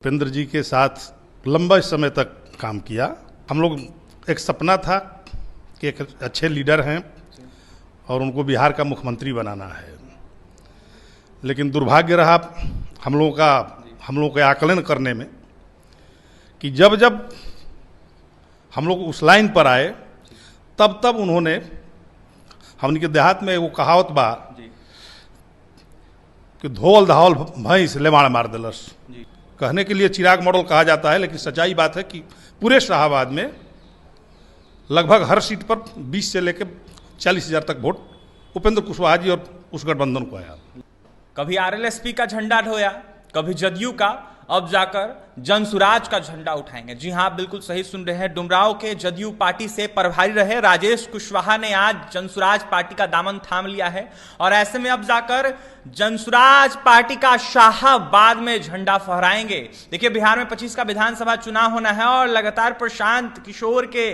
उपेंद्र जी के साथ लंबा समय तक काम किया। हम लोग एक सपना था कि एक अच्छे लीडर हैं और उनको बिहार का मुख्यमंत्री बनाना है, लेकिन दुर्भाग्य रहा हम लोगों के आकलन करने में कि जब जब हम लोग उस लाइन पर आए तब तब उन्होंने, हमने के देहात में वो कहावत बा कि धोल धावल भैंस लेवाड़ मार दिलस। कहने के लिए चिराग मॉडल कहा जाता है, लेकिन सच्चाई बात है कि पूरे शाहाबाद में लगभग हर सीट पर 20 से लेकर 40,000 तक वोट उपेंद्र कुशवाहा जी और उस गठबंधन को आया। कभी आरएलएसपी का झंडा ढोया, कभी जदयू का, अब जाकर जनसुराज का झंडा उठाएंगे। जी हां, बिल्कुल सही सुन रहे हैं। डुमरांव के जदयू पार्टी से प्रभारी रहे राजेश कुशवाहा ने आज जनसुराज पार्टी का दामन थाम लिया है और ऐसे में अब जाकर जनसुराज पार्टी का शाहाबाद में झंडा फहराएंगे। देखिए, बिहार में 25 का विधानसभा चुनाव होना है और लगातार प्रशांत किशोर के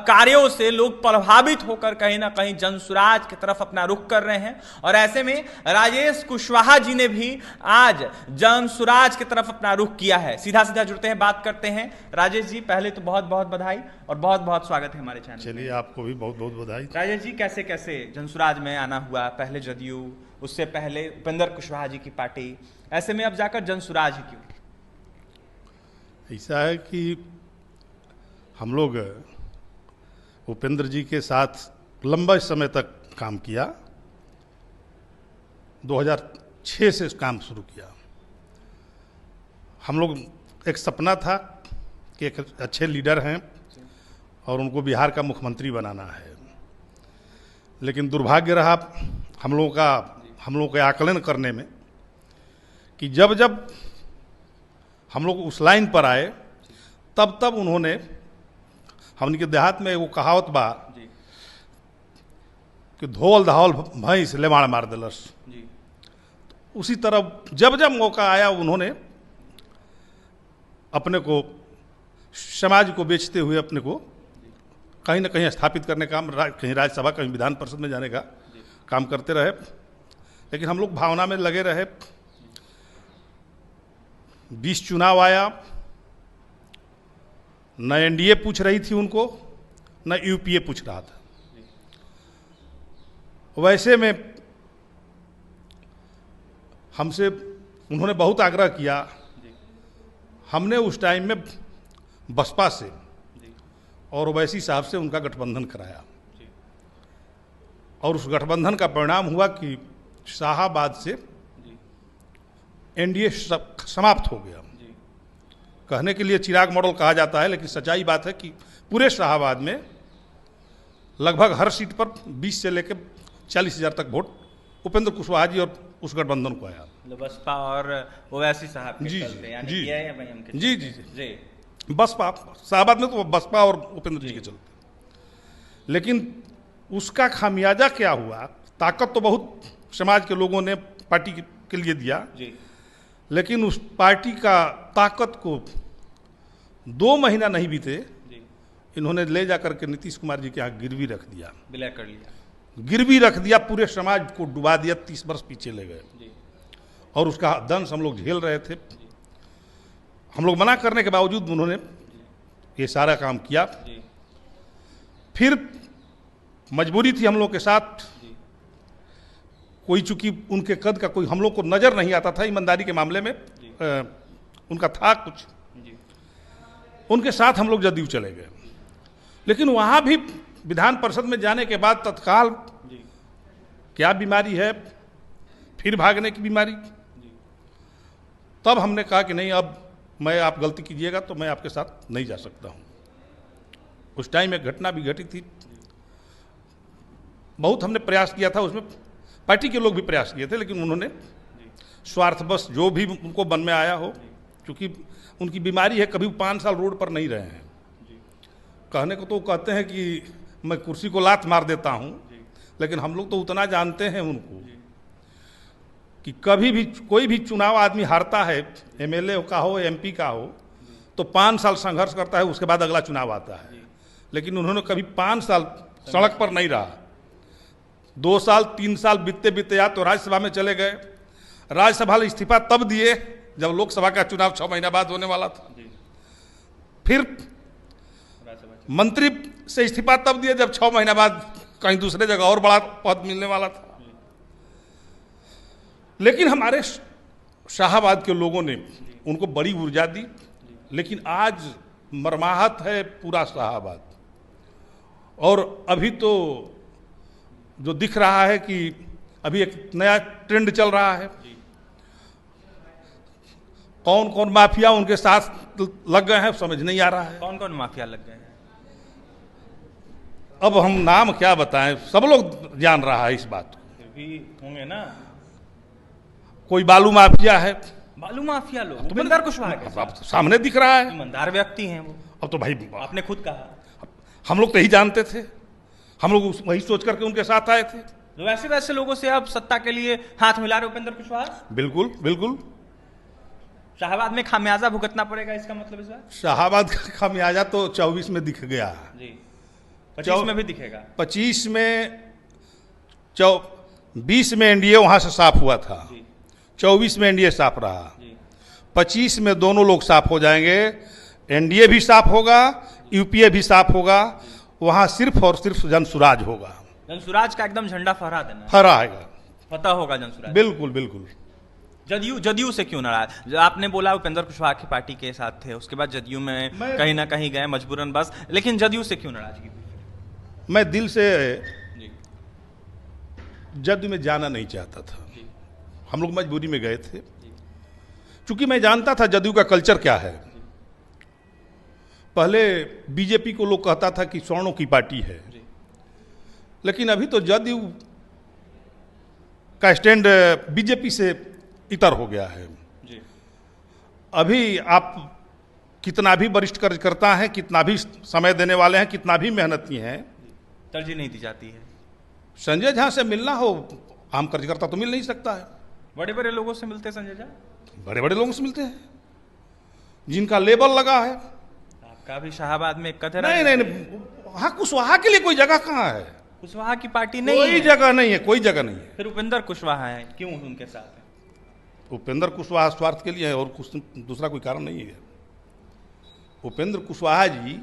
कार्यों से लोग प्रभावित होकर कहीं ना कहीं जनसुराज की तरफ अपना रुख कर रहे हैं और ऐसे में राजेश कुशवाहा जी ने भी आज जनसुराज की तरफ अपना रुख किया है। सीधा सीधा जुड़ते हैं, बात करते हैं। राजेश जी, पहले तो बहुत बहुत बधाई और बहुत बहुत स्वागत है हमारे चैनल। चलिए, आपको भी बहुत बहुत बधाई। राजेश जी, कैसे कैसे जनसुराज में आना हुआ? पहले जदयू, उससे पहले उपेंद्र कुशवाहा जी की पार्टी, ऐसे में अब जाकर जनसुराज ही क्यों? ऐसा है कि हम लोग उपेंद्र जी के साथ लंबा समय तक काम किया। 2006 से काम शुरू किया। हम लोग एक सपना था कि एक अच्छे लीडर हैं और उनको बिहार का मुख्यमंत्री बनाना है, लेकिन दुर्भाग्य रहा हम लोगों के आकलन करने में कि जब जब हम लोग उस लाइन पर आए तब तब उन्होंने, हमने के देहात में वो कहावत बा कि धोल धावल भैंस लेवाड़ मार दिलस। उसी तरह जब जब मौका आया उन्होंने अपने को, समाज को बेचते हुए अपने को कहीं ना कहीं स्थापित करने का, कहीं राज्यसभा, कहीं विधान परिषद में जाने का काम करते रहे। लेकिन हम लोग भावना में लगे रहे। 20 चुनाव आया, न एनडीए पूछ रही थी उनको, न यूपीए पूछ रहा था। वैसे में हमसे उन्होंने बहुत आग्रह किया। हमने उस टाइम में बसपा से और ओवैसी साहब से उनका गठबंधन कराया और उस गठबंधन का परिणाम हुआ कि शाहाबाद से एनडीए समाप्त हो गया। कहने के लिए चिराग मॉडल कहा जाता है, लेकिन सच्चाई बात है कि पूरे शाहाबाद में लगभग हर सीट पर 20 से लेकर 40,000 तक वोट उपेंद्र कुशवाहा जी और उस गठबंधन को आया। बसपा और ओवैसी साहब के जी चलते, यानी जी ये है भाई हम जी जी जी बसपा शाहाबाद में तो बसपा और उपेंद्र जी के चलते। लेकिन उसका खामियाजा क्या हुआ? ताकत तो बहुत समाज के लोगों ने पार्टी के लिए दिया, लेकिन उस पार्टी का ताकत को 2 महीना नहीं बीते इन्होंने ले जाकर के नीतीश कुमार जी के यहाँ गिरवी रख दिया, विलय कर लिया, गिरवी रख दिया, पूरे समाज को डुबा दिया, 30 वर्ष पीछे ले गए और उसका दंश हम लोग झेल रहे थे। हम लोग मना करने के बावजूद उन्होंने ये सारा काम किया। फिर मजबूरी थी हम लोग के साथ, कोई चूंकि उनके कद का कोई हम लोग को नजर नहीं आता था, ईमानदारी के मामले में उनका था कुछ, उनके साथ हम लोग जदयू चले गए। लेकिन वहां भी विधान परिषद में जाने के बाद तत्काल क्या बीमारी है, फिर भागने की बीमारी। तब हमने कहा कि नहीं, अब आप गलती कीजिएगा तो मैं आपके साथ नहीं जा सकता हूं। उस टाइम एक घटना भी घटी थी, बहुत हमने प्रयास किया था, उसमें पार्टी के लोग भी प्रयास किए थे, लेकिन उन्होंने स्वार्थवश जो भी उनको मन में आया हो, क्योंकि उनकी बीमारी है, कभी 5 साल रोड पर नहीं रहे हैं। कहने को तो कहते हैं कि मैं कुर्सी को लात मार देता हूं, लेकिन हम लोग तो उतना जानते हैं उनको कि कभी भी कोई भी चुनाव आदमी हारता है, एमएलए का हो, एमपी का हो, तो 5 साल संघर्ष करता है, उसके बाद अगला चुनाव आता है। लेकिन उन्होंने कभी 5 साल सड़क पर नहीं रहा। 2 साल 3 साल बीतते बीतते या तो राज्यसभा में चले गए, राज्यसभा इस्तीफा तब दिए जब लोकसभा का चुनाव 6 महीना बाद होने वाला था। फिर मंत्री से इस्तीफा तब दिया जब 6 महीना बाद कहीं दूसरे जगह और बड़ा पद मिलने वाला था। लेकिन हमारे शाहाबाद के लोगों ने उनको बड़ी ऊर्जा दी। लेकिन आज मरमाहत है पूरा शाहाबाद। और अभी तो जो दिख रहा है कि अभी एक नया ट्रेंड चल रहा है, कौन कौन माफिया उनके साथ लग गए हैं समझ नहीं आ रहा है। कौन कौन माफिया लग गए हैं? अब हम नाम क्या बताएं, सब लोग जान रहा है इस बात को। फिर भी होंगे ना। कोई बालू माफिया है, बालू माफिया लोग उपेंद्र कुशवाहा के साथ। अब सामने दिख रहा है। ईमानदार व्यक्ति हैं वो। अब तो भाई आपने खुद कहा। हम लोग तो यही जानते थे, हम लोग वही सोच करके उनके साथ आए थे। तो वैसे वैसे लोगों से अब सत्ता के लिए हाथ मिला रहे उपेंद्र कुशवाहा। बिल्कुल बिल्कुल। शाहाबाद में खामियाजा भुगतना पड़ेगा, इसका मतलब इस बार? शाहाबाद का खामियाजा तो 24 में दिख गया जी, 25 में भी दिखेगा। 25 में 20 में एनडीए वहां से साफ हुआ था, 24 में एनडीए साफ रहा, 25 में दोनों लोग साफ हो जाएंगे। एनडीए भी साफ होगा, यूपीए भी साफ होगा। वहां सिर्फ और सिर्फ जनसुराज होगा। जनसुराज का एकदम झंडा फहरा देना, फहराएगा, पता होगा जनसुराज। बिल्कुल बिल्कुल। जदयू से क्यों नाराज? आपने बोला उपेंद्र कुशवाहा की पार्टी के साथ थे, उसके बाद जदयू में कहीं ना कहीं गए मजबूरन बस, लेकिन जदयू से क्यों नाराजगी? मैं दिल से जदयू में जाना नहीं चाहता था। हम लोग मजबूरी में गए थे, क्योंकि मैं जानता था जदयू का कल्चर क्या है। पहले बीजेपी को लोग कहता था कि स्वर्णों की पार्टी है, लेकिन अभी तो जदयू का स्टैंड बीजेपी से इतर हो गया है। अभी आप कितना भी वरिष्ठ कार्यकर्ता हैं, कितना भी समय देने वाले हैं, कितना भी मेहनती हैं, तरजीह नहीं दी जाती है। संजय झा से मिलना हो, आम कार्यकर्ता तो मिल नहीं सकता है। बड़े बड़े लोगों से मिलते हैं संजय झा, बड़े बड़े लोगों से मिलते हैं जिनका लेबल लगा है। आपका भी शाहाबाद में एक कदर नहीं नहीं, हाँ कुशवाहा के लिए कोई जगह कहाँ है? कुशवाहा की पार्टी नहीं कोई है। जगह नहीं है, कोई जगह नहीं है। फिर उपेंद्र कुशवाहा है, क्यों उनके साथ है? उपेंद्र कुशवाहा स्वार्थ के लिए है और कुछ दूसरा कोई कारण नहीं है। उपेंद्र कुशवाहा जी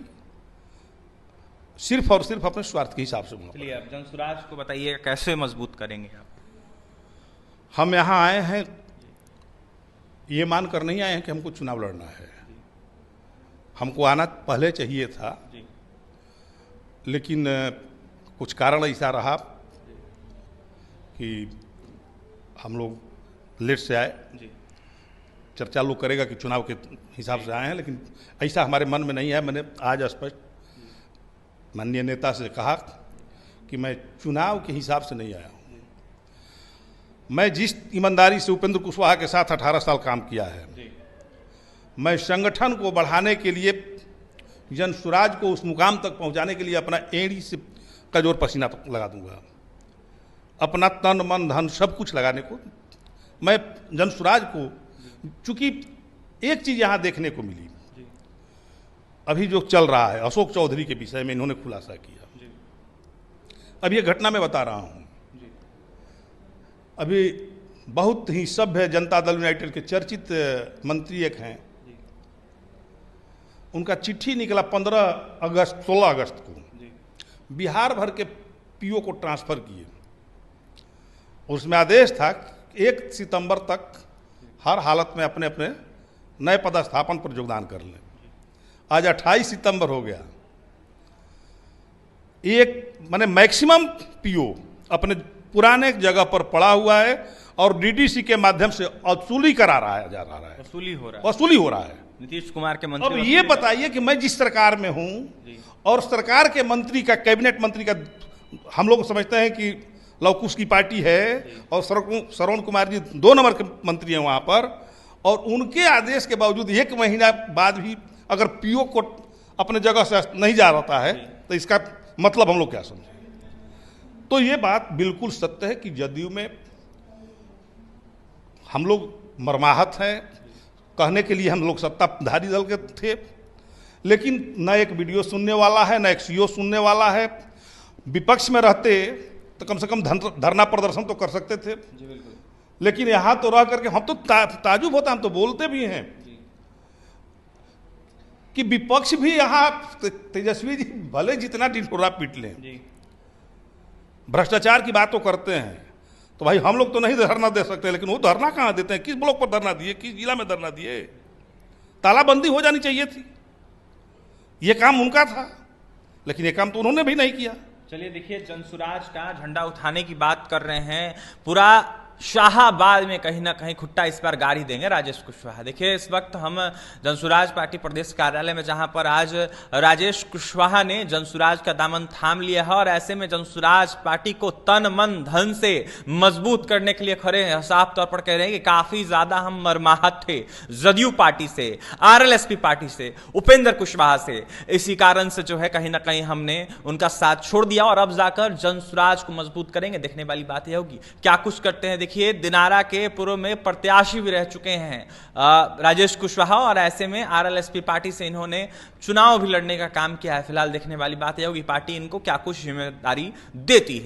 सिर्फ और सिर्फ अपने स्वार्थ के हिसाब से वहां पर। चलिए अब जनसुराज को बताइए कैसे मजबूत करेंगे आप? हम यहाँ आए हैं ये मानकर नहीं आए हैं कि हमको चुनाव लड़ना है। हमको आना पहले चाहिए था, लेकिन कुछ कारण ऐसा रहा कि हम लोग लेट से आए। चर्चा लोग करेगा कि चुनाव के हिसाब से आए हैं, लेकिन ऐसा हमारे मन में नहीं है। मैंने आज स्पष्ट माननीय नेता से कहा कि मैं चुनाव के हिसाब से नहीं आया हूँ। मैं जिस ईमानदारी से उपेंद्र कुशवाहा के साथ 18 साल काम किया है, मैं संगठन को बढ़ाने के लिए, जनसुराज को उस मुकाम तक पहुंचाने के लिए अपना एड़ी से कजोर पसीना लगा दूंगा, अपना तन मन धन सब कुछ लगाने को। मैं जनसुराज को, चूंकि एक चीज यहां देखने को मिली, अभी जो चल रहा है अशोक चौधरी के विषय में इन्होंने खुलासा किया। अब ये घटना मैं बता रहा हूं, अभी बहुत ही सभ्य जनता दल यूनाइटेड के चर्चित मंत्री एक हैं, उनका चिट्ठी निकला 16 अगस्त को, बिहार भर के पीओ को ट्रांसफर किए। उसमें आदेश था 1 सितंबर तक हर हालत में अपने अपने नए पदस्थापन पर योगदान कर लें। आज 28 सितंबर हो गया, एक माने मैक्सिमम पीओ अपने पुराने जगह पर पड़ा हुआ है और डीडीसी के माध्यम से वसूली करा रहा है, जा रहा है, वसूली हो रहा है। नीतीश कुमार के मंत्री। अब ये बताइए कि मैं जिस सरकार में हूं और सरकार के मंत्री का, कैबिनेट मंत्री का, हम लोग समझते हैं कि लवकुश की पार्टी है और श्रवण कुमार जी 2 नंबर के मंत्री हैं वहां पर, और उनके आदेश के बावजूद 1 महीना बाद भी अगर पीओ को अपने जगह से नहीं जा रहा है तो इसका मतलब हम लोग क्या समझें? तो ये बात बिल्कुल सत्य है कि जदयू में हम लोग मरमाहत हैं। कहने के लिए हम लोग सत्ताधारी दल के थे, लेकिन न एक वीडियो सुनने वाला है, न एक सीओ सुनने वाला है। विपक्ष में रहते तो कम से कम धरना प्रदर्शन तो कर सकते थे। लेकिन यहां तो रह करके हम तो ताजुब होता, हम तो बोलते भी हैं कि विपक्ष भी यहां तेजस्वी जी भले जितना ढिढोरा पीट लें, भ्रष्टाचार की बात तो करते हैं, तो भाई हम लोग तो नहीं धरना दे सकते, लेकिन वो धरना कहां देते हैं? किस ब्लॉक पर धरना दिए, किस जिला में धरना दिए? तालाबंदी हो जानी चाहिए थी, ये काम उनका था, लेकिन ये काम तो उन्होंने भी नहीं किया। चलिए देखिए, जनसुराज का झंडा उठाने की बात कर रहे हैं, पूरा शाहाबाद में कहीं ना कहीं खुट्टा इस पर गाड़ी देंगे राजेश कुशवाहा। देखिए इस वक्त हम जनसुराज पार्टी प्रदेश कार्यालय में, जहां पर आज राजेश कुशवाहा ने जनसुराज का दामन थाम लिया है और ऐसे में जनसुराज पार्टी को तन मन धन से मजबूत करने के लिए खड़े हैं। साफ तौर पर कह रहे हैं कि काफी ज्यादा हम मरमाहत थे जदयू पार्टी से, आरएलएसपी पार्टी से, उपेंद्र कुशवाहा से, इसी कारण से जो है कहीं ना कहीं हमने उनका साथ छोड़ दिया और अब जाकर जनसुराज को मजबूत करेंगे। देखने वाली बात यह होगी क्या कुछ करते हैं। देखिए दिनारा के पूर्व में प्रत्याशी भी रह चुके हैं राजेश कुशवाहा और ऐसे में आरएलएसपी पार्टी से इन्होंने चुनाव भी लड़ने का काम किया है। फिलहाल देखने वाली बात यह होगी पार्टी इनको क्या कुछ जिम्मेदारी देती है।